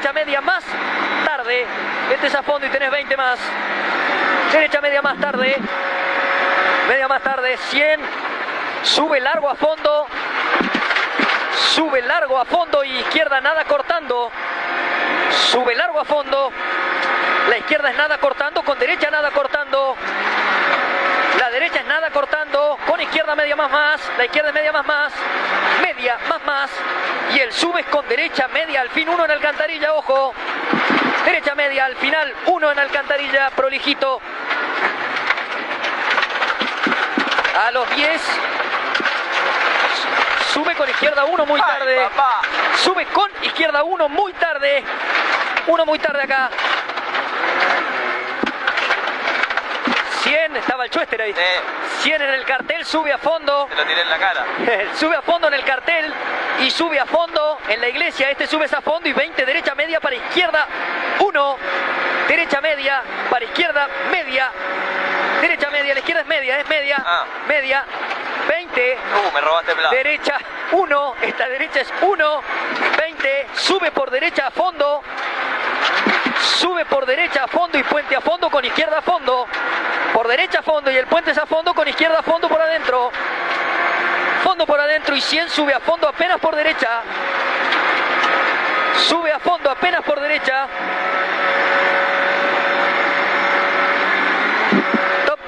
derecha media más tarde, metes a fondo y tenés 20 más. Derecha media más tarde, 100, sube largo a fondo, y izquierda nada cortando, sube largo a fondo, la izquierda es nada cortando, con derecha nada cortando, la derecha es nada cortando, con izquierda media más, la izquierda es media más, media más, y el sube es con derecha media, al fin 1 en alcantarilla, ojo, derecha media, al final 1 en alcantarilla, prolijito, a los 10, sube con izquierda 1 muy tarde, sube con izquierda 1 muy tarde, 1 muy tarde acá. 100, estaba el Chuester ahí. 100 en el cartel, sube a fondo. Te lo tiré en la cara. Sube a fondo en el cartel y sube a fondo en la iglesia. Este subes a fondo y 20, derecha media para izquierda 1. Derecha media para izquierda media. Derecha media, la izquierda es media, media. 20. Me robaste plata. Derecha 1, esta derecha es 1. 20, sube por derecha a fondo. Sube por derecha a fondo y puente a fondo con izquierda a fondo. Por derecha a fondo y el puente es a fondo con izquierda a fondo por adentro. Fondo por adentro y 100 sube a fondo apenas por derecha. Sube a fondo apenas por derecha. Top.